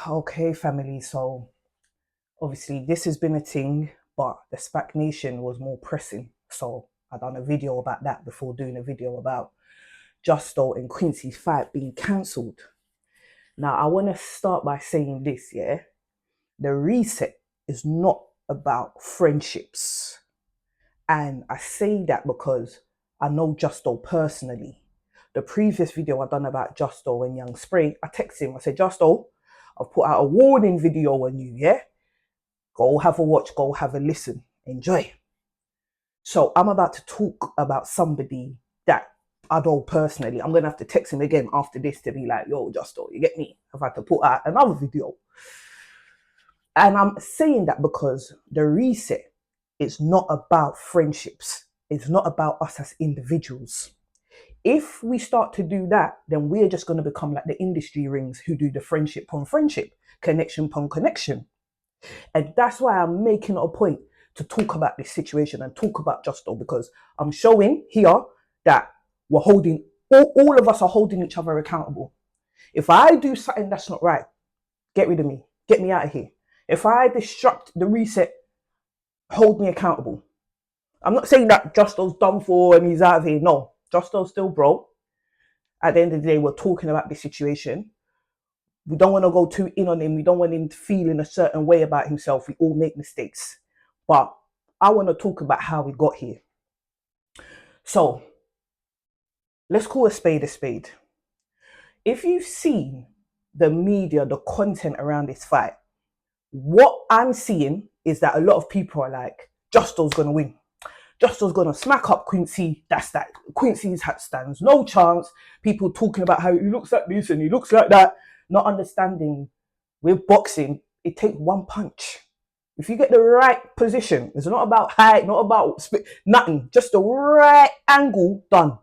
Okay, family. So obviously this has been a thing, but the SPAC Nation was more pressing. So I done a video about that before doing a video about Justo and Quincy's fight being cancelled. Now I want to start by saying this, yeah. The reset is not about friendships. And I say that because I know Justo personally. The previous video I done about Justo and Youngspray, I texted him, I said, Justo, I've put out a warning video on you, yeah? Go have a watch, go have a listen, enjoy. So I'm about to talk about somebody that I know personally. I'm going to have to text him again after this to be like, yo, Justo, you get me? I've had to put out another video. And I'm saying that because the reset is not about friendships. It's not about us as individuals. If we start to do that, then we're just going to become like the industry rings who do the friendship upon friendship, connection upon connection. And that's why I'm making it a point to talk about this situation and talk about Justo, because I'm showing here that we're holding, all of us are holding each other accountable. If I do something that's not right, get rid of me, get me out of here. If I disrupt the reset, hold me accountable. I'm not saying that Justo's done for and he's out of here. No, Justo's still broke. At the end of the day, we're talking about this situation. We don't want to go too in on him. We don't want him to feel in a certain way about himself. We all make mistakes. But I want to talk about how we got here. So let's call a spade a spade. If you've seen the media, the content around this fight, what I'm seeing is that a lot of people are like, Justo's going to win. Justo's going to smack up Quincy. That's that. Quincy's hat stands no chance. People talking about how he looks like this and he looks like that. Not understanding with boxing, it takes one punch. If you get the right position, it's not about height, not about nothing, just the right angle, done.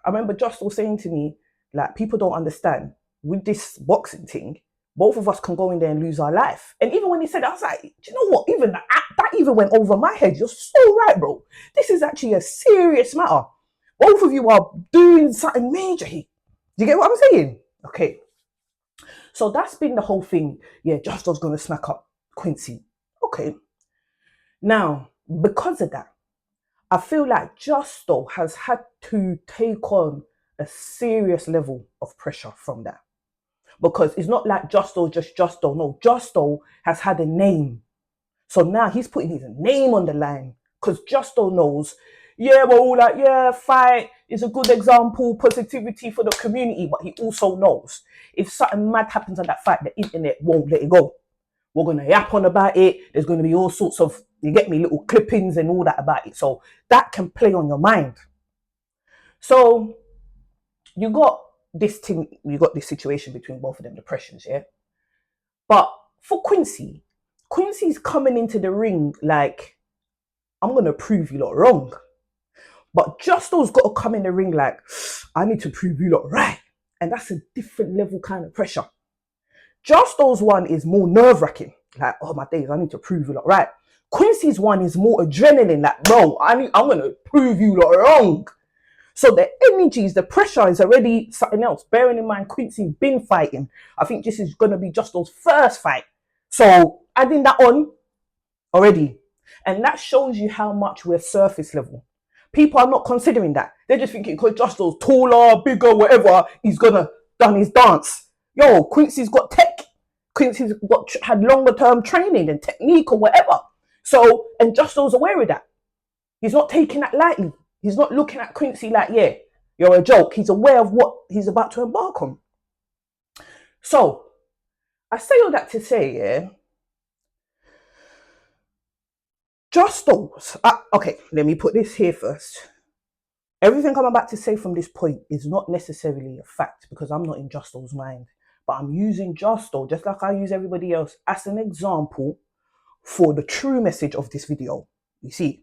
I remember Justo saying to me, like, people don't understand with this boxing thing, both of us can go in there and lose our life. And even when he said that, I was like, do you know what? Even that even went over my head. You're so right, bro. This is actually a serious matter. Both of you are doing something major here. Do you get what I'm saying? Okay. So that's been the whole thing. Yeah, Justo's going to smack up Quincy. Okay. Now, because of that, I feel like Justo has had to take on a serious level of pressure from that. Because it's not like Justo just Justo. No, Justo has had a name. So now he's putting his name on the line. Because Justo knows, yeah, we're all like, yeah, fight is a good example, positivity for the community. But he also knows if something mad happens on that fight, the internet won't let it go. We're going to yap on about it. There's going to be all sorts of, you get me, little clippings and all that about it. So that can play on your mind. So you got this thing, you got this situation between both of them, the pressures, yeah? But for Quincy's coming into the ring like, I'm going to prove you lot wrong. But Justo's got to come in the ring like, I need to prove you lot right. And that's a different level kind of pressure. Justo's one is more nerve-wracking. Like, oh my days, I need to prove you lot right. Quincy's one is more adrenaline. Like, bro, I'm going to prove you lot wrong. So the energies, the pressure is already something else. Bearing in mind, Quincy's been fighting. I think this is going to be Justo's first fight. So adding that on already. And that shows you how much we're surface level. People are not considering that. They're just thinking because Justo's taller, bigger, whatever, he's going to done his dance. Yo, Quincy's got tech. Quincy's had longer term training and technique or whatever. So, and Justo's aware of that. He's not taking that lightly. He's not looking at Quincy like, yeah, you're a joke. He's aware of what he's about to embark on. So, I say all that to say, yeah, Justo's, okay, let me put this here first. Everything I'm about to say from this point is not necessarily a fact because I'm not in Justo's mind, but I'm using Justo, just like I use everybody else, as an example for the true message of this video. You see?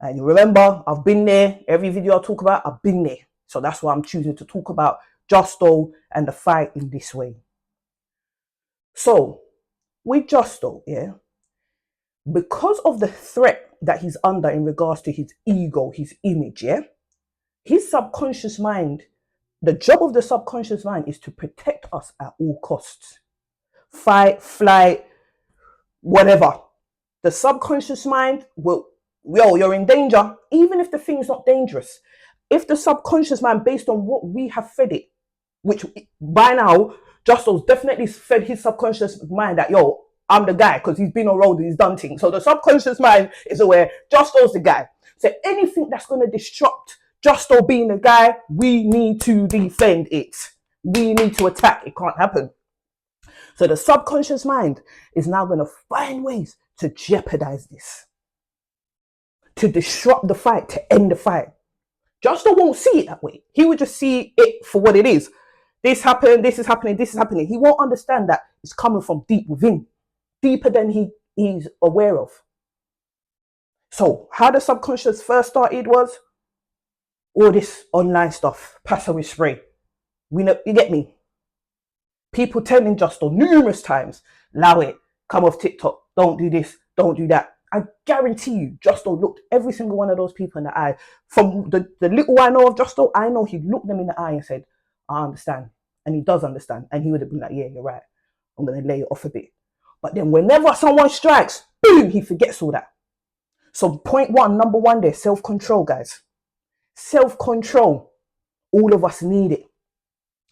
And you remember, I've been there. Every video I talk about, I've been there. So that's why I'm choosing to talk about Justo and the fight in this way. So, with Justo, yeah, because of the threat that he's under in regards to his ego, his image, yeah, his subconscious mind, the job of the subconscious mind is to protect us at all costs. fight, flight, whatever. The subconscious mind will, you're in danger, even if the thing's not dangerous. If the subconscious mind, based on what we have fed it, which by now, Justo's definitely fed his subconscious mind that, I'm the guy, because he's been on road and he's done things. So the subconscious mind is aware Justo's the guy. So anything that's going to disrupt Justo being the guy, we need to defend it. We need to attack. It can't happen. So the subconscious mind is now going to find ways to jeopardize this, to disrupt the fight, to end the fight. Justo won't see it that way. He would just see it for what it is. This happened, this is happening, this is happening. He won't understand that it's coming from deep within, deeper than he's aware of. So how the subconscious first started was all this online stuff, pasta with spray. You get me? People telling Justo numerous times, allow it, come off TikTok, don't do this, don't do that. I guarantee you, Justo looked every single one of those people in the eye. From the little I know of Justo, I know he looked them in the eye and said, I understand. And he does understand. And he would have been like, yeah, you're right. I'm going to lay it off a bit. But then whenever someone strikes, boom, he forgets all that. So number one there, self-control, guys. Self-control. All of us need it.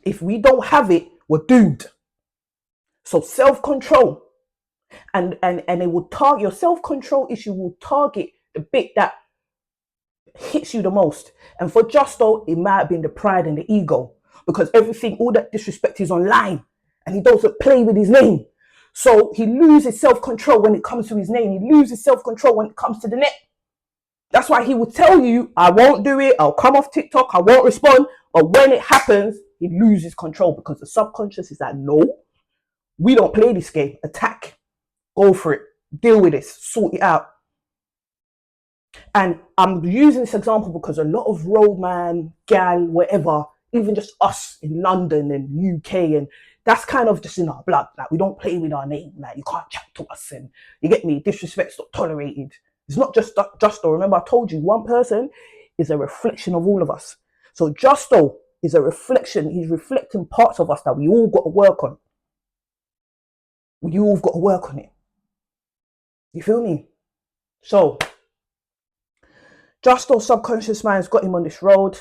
If we don't have it, we're doomed. So self-control. And it will target, your self-control issue will target the bit that hits you the most. And for Justo, it might have been the pride and the ego, because everything, all that disrespect is online and he doesn't play with his name. So he loses self-control when it comes to his name. He loses self-control when it comes to the net. That's why he will tell you, I won't do it. I'll come off TikTok. I won't respond. But when it happens, he loses control, because the subconscious is like, no, we don't play this game. Attack. Go for it. Deal with this. Sort it out. And I'm using this example because a lot of roadman, gal, whatever, even just us in London and UK, and that's kind of just in our blood. Like, we don't play with our name. Like, you can't chat to us, and you get me? Disrespect's not tolerated. It's not just Justo. Remember, I told you, one person is a reflection of all of us. So Justo is a reflection. He's reflecting parts of us that we all got to work on. We all got to work on it. You feel me? So Justo's subconscious mind's got him on this road.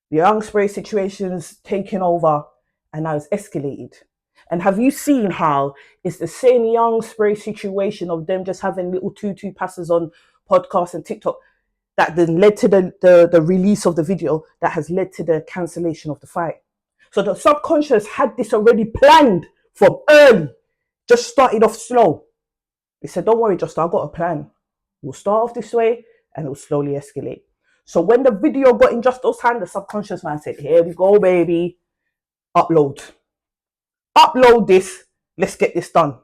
The Youngspray situation's taken over, and now it's escalated. And have you seen how it's the same Youngspray situation of them just having little tutu passes on podcasts and TikTok that then led to the release of the video that has led to the cancellation of the fight? So the subconscious had this already planned from early, just started off slow. He said, don't worry, Justo, I've got a plan. We'll start off this way and it will slowly escalate. So when the video got in Justo's hand, the subconscious mind said, here we go, baby. Upload this. Let's get this done.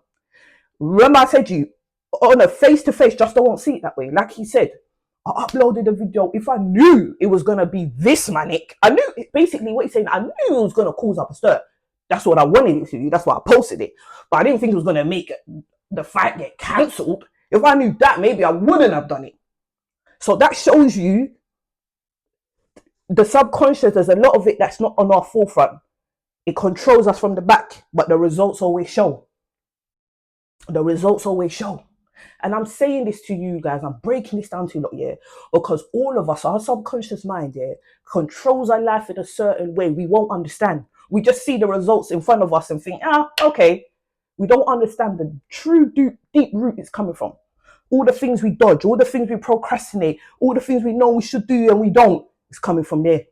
Remember I said to you, on a face-to-face, Justo won't see it that way. Like he said, I uploaded the video. If I knew it was going to be this manic, I knew, basically what he's saying, I knew it was going to cause up a stir. That's what I wanted it to do. That's why I posted it. But I didn't think it was going to make the fight get cancelled. If I knew that, maybe I wouldn't have done it. So that shows you the subconscious, there's a lot of it that's not on our forefront. It controls us from the back, but the results always show. The results always show. And I'm saying this to you guys, I'm breaking this down to you lot, yeah, because all of us, our subconscious mind, yeah, controls our life in a certain way we won't understand. We just see the results in front of us and think, okay. We don't understand the true deep root it's coming from. All the things we dodge, all the things we procrastinate, all the things we know we should do and we don't, it's coming from there.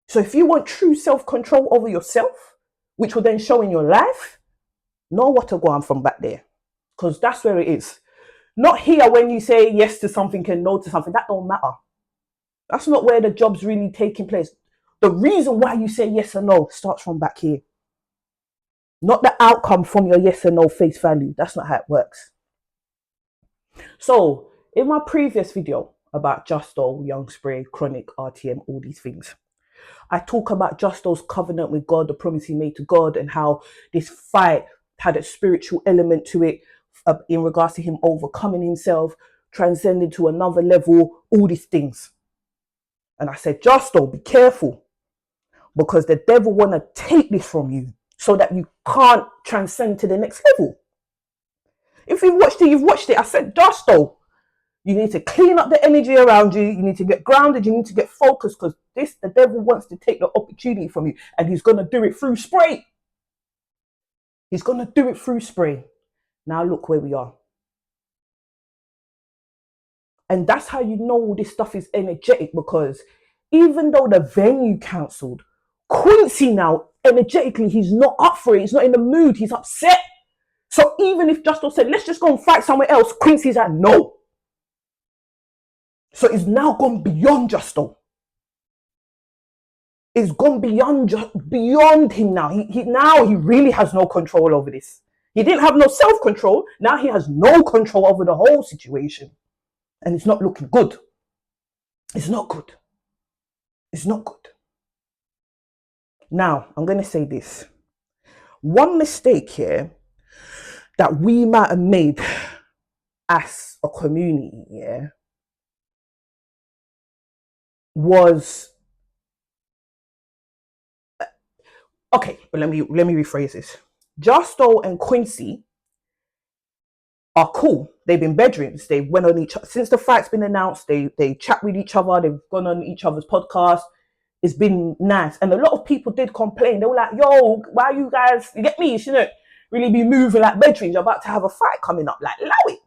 So if you want true self-control over yourself, which will then show in your life, know what to go on from back there. Because that's where it is. Not here when you say yes to something and no to something. That don't matter. That's not where the job's really taking place. The reason why you say yes or no starts from back here. Not the outcome from your yes or no face value. That's not how it works. So, in my previous video about Justo, Youngspray, Chronik, RTM, all these things, I talk about Justo's covenant with God, the promise he made to God, and how this fight had a spiritual element to it in regards to him overcoming himself, transcending to another level, all these things. And I said, Justo, be careful, because the devil want to take this from you so that you can't transcend to the next level. If you've watched it, you've watched it. I said, Justo, you need to clean up the energy around you. You need to get grounded. You need to get focused, because the devil wants to take the opportunity from you, and he's going to do it through spray. He's going to do it through spray. Now look where we are. And that's how you know all this stuff is energetic, because even though the venue cancelled, Quincy now, energetically, he's not up for it. He's not in the mood. He's upset. So even if Justo said, let's just go and fight somewhere else, Quincy's like, no. So it's now gone beyond Justo. It's gone beyond him now. He really has no control over this. He didn't have no self-control. Now he has no control over the whole situation. And it's not looking good. It's not good. It's not good. Now, I'm going to say this. One mistake here that we might have made as a community, yeah, was... Okay, but let me rephrase this. Justo and Quincy are cool. They've been bedrooms. They went on each other since the fight's been announced. They chat with each other. They've gone on each other's podcast. It's been nice. And a lot of people did complain. They were like, yo, why you guys, you get me? You shouldn't really be moving like bedrooms. You're about to have a fight coming up. Like, allow it.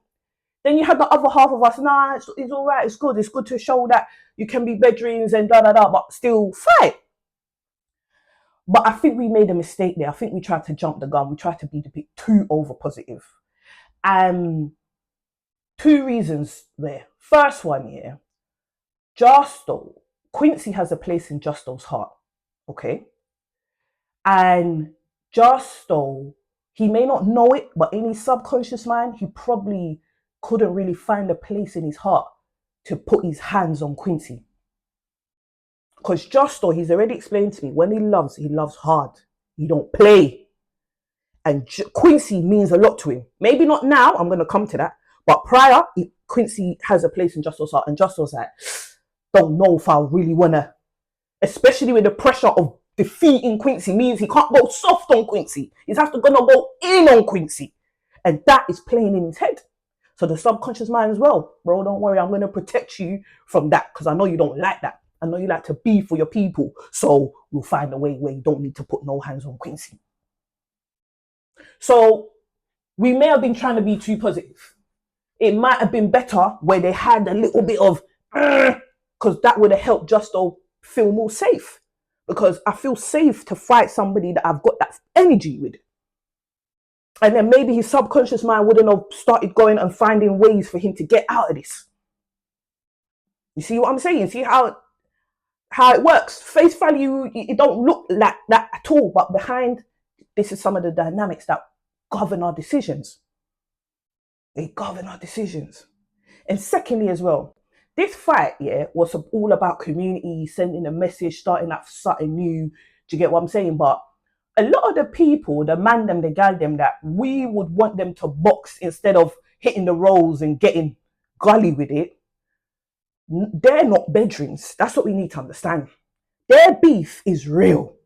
Then you had the other half of us, nah, it's all right. It's good. It's good to show that you can be bedrooms and but still fight. But I think we made a mistake there. I think we tried to jump the gun. We tried to be a bit too over positive. Two reasons there. First one, yeah, Justo, Quincy has a place in Justo's heart, okay? And Justo, he may not know it, but in his subconscious mind, he probably couldn't really find a place in his heart to put his hands on Quincy. Because Justo, he's already explained to me, when he loves hard. He don't play. And Quincy means a lot to him. Maybe not now, I'm going to come to that. But prior, Quincy has a place in Justo's heart. And Justo's like, don't know if I really want to. Especially with the pressure of defeating Quincy means he can't go soft on Quincy. He's have to go in on Quincy. And that is playing in his head. So the subconscious mind as well. Bro, don't worry, I'm going to protect you from that, because I know you don't like that. I know you like to be for your people. So we'll find a way where you don't need to put no hands on Quincy. So we may have been trying to be too positive. It might have been better where they had a little bit of, because that would have helped Justo feel more safe. Because I feel safe to fight somebody that I've got that energy with. And then maybe his subconscious mind wouldn't have started going and finding ways for him to get out of this. You see what I'm saying? See how it works? Face value, it don't look like that at all. But behind, this is some of the dynamics that govern our decisions. They govern our decisions. And secondly as well, this fight, yeah, was all about community, sending a message, starting up something new. Do you get what I'm saying? But a lot of the people, the man them, the gal them, that we would want them to box instead of hitting the rolls and getting gully with it, they're not bedrooms. That's what we need to understand. Their beef is real.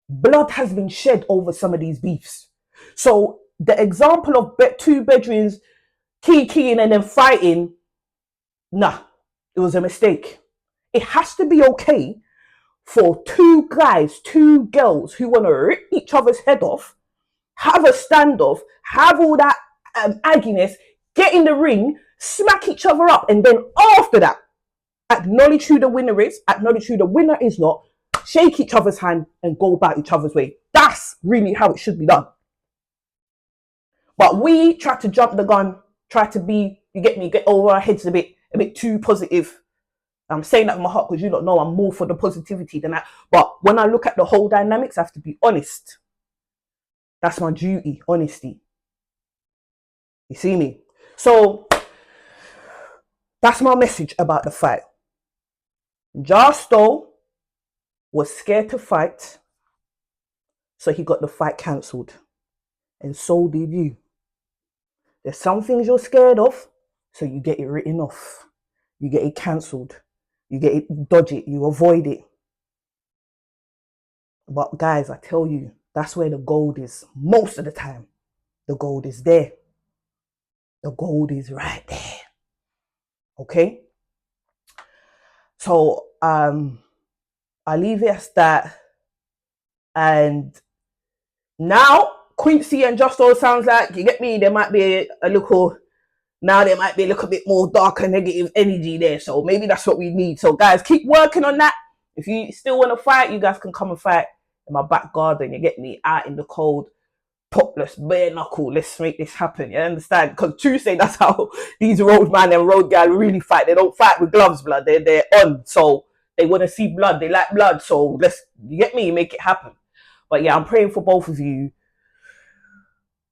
Blood has been shed over some of these beefs. So the example of two bedrooms keying and then fighting, nah, it was a mistake. It has to be okay for two guys, two girls who want to rip each other's head off, have a standoff, have all that agginess, get in the ring, smack each other up, and then after that, acknowledge who the winner is, acknowledge who the winner is not, shake each other's hand, and go about each other's way. That's really how it should be done. But we try to jump the gun, try to be, you get me, get over our heads a bit too positive. I'm saying that in my heart because you don't know I'm more for the positivity than that. But when I look at the whole dynamics, I have to be honest. That's my duty, honesty. You see me? So that's my message about the fight. Justo was scared to fight, so he got the fight cancelled. And so did you. There's some things you're scared of, so you get it written off. You get it cancelled. You dodge it, you avoid it. But guys, I tell you, That's where the gold is. Most of the time, the gold is there. The gold is right there. Okay? So I leave it as that. And now Quincy and Justo sounds like, you get me, there might be a little, now there might be a little bit more darker negative energy there. So maybe that's what we need. So guys, keep working on that. If you still want to fight, you guys can come and fight in my back garden. You get me, out in the cold, topless, bare knuckle. Let's make this happen. You understand? Because Tuesday, that's how these road man and road gal really fight. They don't fight with gloves, blood. They're on. So they want to see blood. They like blood. So you get me, make it happen. But yeah, I'm praying for both of you.